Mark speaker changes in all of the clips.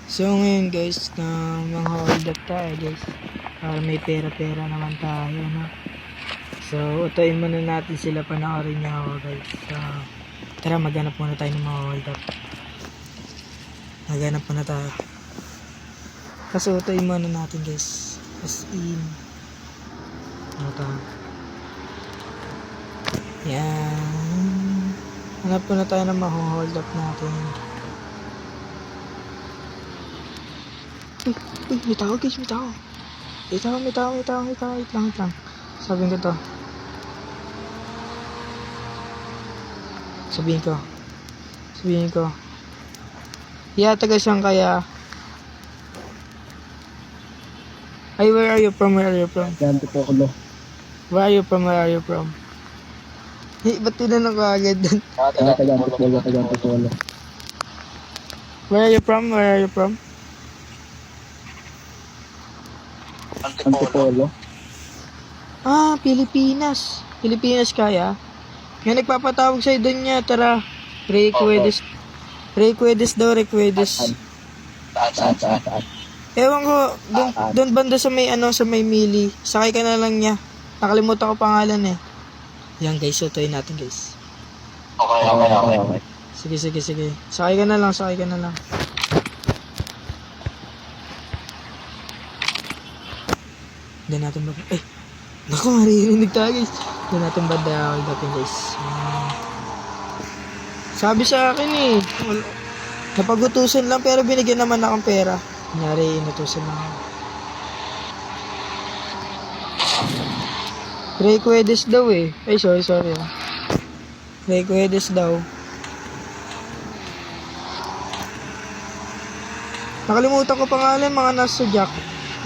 Speaker 1: So ngayon guys, na mga hold up tayo guys. Para may pera-pera naman tayo, no? So, utuin muna natin sila, panoorin niyo ako guys. So, tara maghanap muna tayo ng mga hold up. Maghanap muna tayo. Kasi utuin muna natin guys. As in. Ano tayo? Yan. Hanap muna tayo ng mga hold up natin. Uy, may tao guys, may tao. May tao. Wait lang. Sabihin ko to. Sabihin ko. Yata guys ang kaya. Ay, where are you from?
Speaker 2: Ganti po ulo.
Speaker 1: Where are you from? Ba't tinanong ko agad dun?
Speaker 2: Ganti po ulo.
Speaker 1: Where are you from?
Speaker 2: Antipolo.
Speaker 1: Ah, Pilipinas. Pilipinas kaya? May nagpapatawag sa'yo dun niya. Tara. Request daw.
Speaker 2: Saan?
Speaker 1: Ewan ko, dun banda sa may mili. Sakay ka na lang niya. Nakalimutan ko pangalan eh. Yan guys, sutuin natin guys.
Speaker 2: Okay.
Speaker 1: Sige. Sakay ka na lang. Hindi natin ba... Eh! Naku, maririnig tayo guys. Hindi natin ba dahil natin guys. Sabi sa akin eh. Napagutusan lang pero binigyan naman akong pera. Kunyari, inutusan lang ako. Request daw eh. Ay, sorry. Request daw. Nakalimutan ko pangalan, mga nasa Jack.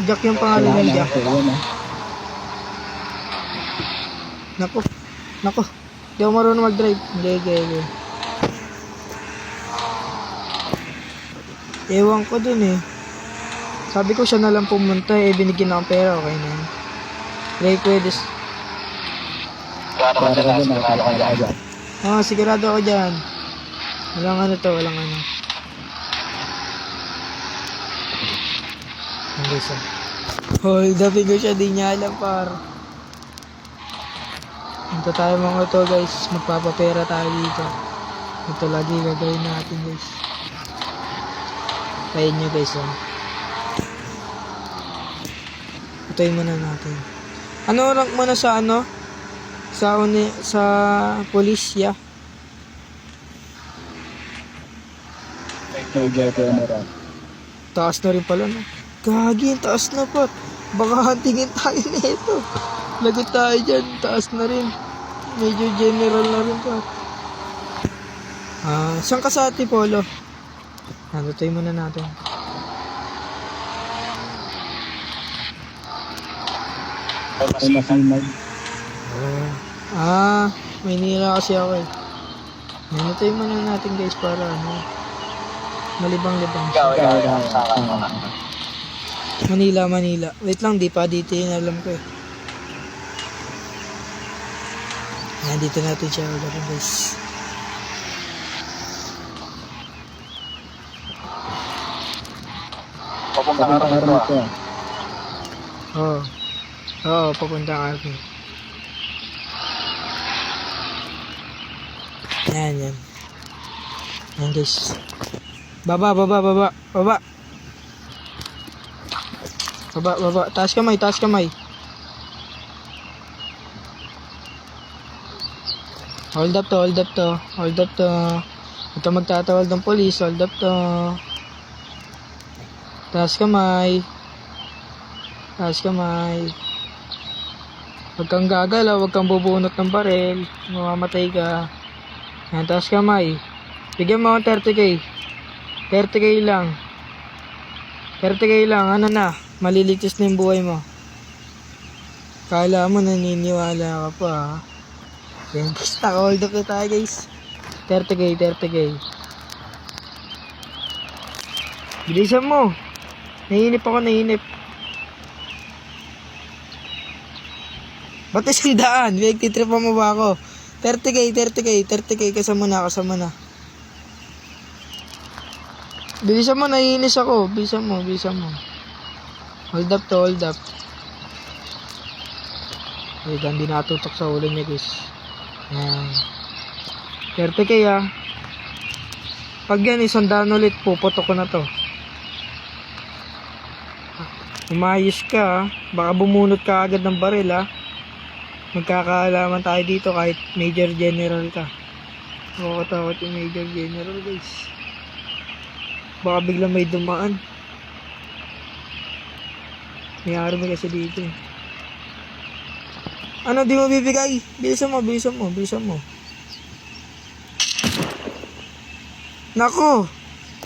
Speaker 1: Jack yung pangalan ng Jack. Nako. Di ako marunong mag-drive. Hindi. Ewan ko dun eh. Sabi ko siya na lang pumunta eh. Binigyan akong pera. Okay na yun. Request. Sigurado ako dyan. Walang ano. Hold up ko siya, di niya alam par. Ito tayo mga to guys, magpapapera tayo dito. Ito lagi gagawin natin guys. Kain nyo guys oh. Ito'y muna natin. Ano rank mo na sa ano? Sa polisya? Taas na rin pala no? Gagi, taas na pa. Baka tingin tayo na ito. Lagot tayo dyan, taas na rin. Medyo general na rin pa. Saan ka sa Antipolo? Natutoy muna natin. Maynila kasi ako eh. Natutoy muna natin guys para malibang-libang. Manila. Wait lang, di pa dito yun alam ko eh. Dito natin siya ulit guys.
Speaker 2: Papunta ka rito.
Speaker 1: Oo, papunta ka rito. Yan guys. Baba. Taas kamay. Hold up to. Ito magtatawag ng polis. Hold up to. Taas kamay. Huwag kang gagalaw, huwag kang bubunot ng baril. Mamamatay ka. Yan, taas kamay. Bigyan mo ako 30k. 30k lang. Ano na? Maliligtas na yung buhay mo. Kala mo naniniwala ka pa ha? Yan guys, hold up na tayo guys. 30k. Bilisan mo. Nainip ako. Ba't isang daan? Nagtitripa mo ba ako? 30k. Kasama na. Bilisan mo, naiinis ako. Bilisan mo. Hold up to, hold up. Wait, hindi natutok sa ulo niya, guys. Yan. 30k ah. Pag yan, 100 ulit, puputok ko na to. Umayos ka ah. Baka bumunot ka agad ng baril ah. Magkakaalaman tayo dito kahit Major General ka. Nakakatakot yung Major General, guys. Baka biglang may dumaan. May army kasi dito eh. Ano, di mo bibigay? Bilisan mo. Nako!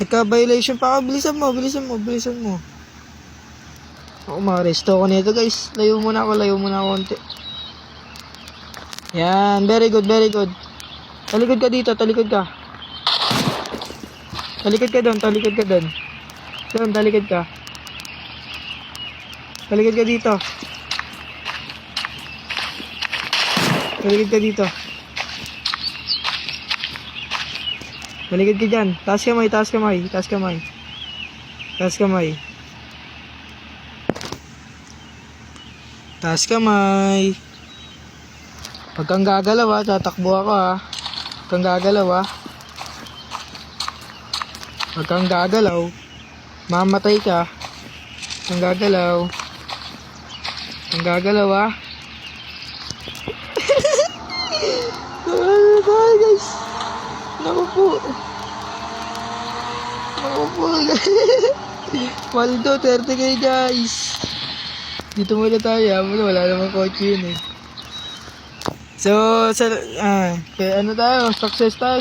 Speaker 1: Nagka-violation pa ako. Bilisan mo. Ako, makaresto ako nito, guys. Layo muna ako konti. Yan, very good. Talikod ka dito, Talikod ka doon. Doon, talikod ka. Talikod ka dito. Talikod ka dyan. Taas kamay. Huwag kang gagalaw ah, tatakbo ako ah. Huwag kang gagalaw. Mamatay ka. Huwag kang gagalaw ah. Guys. Naku po guys. Waldo, 30k guys. Dito muna tayo ah. Wala namang kotse yun eh. So, kaya ano tayo, success tayo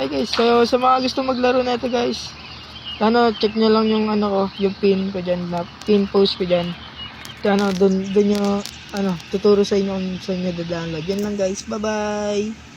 Speaker 1: guys. So, sa mga gusto maglaro na ito guys, check nyo lang yung yung pin ko dyan, pin post ko dyan. Dun yung, tuturo sa inyo kung saan nyo da-download. Yan lang guys, bye bye!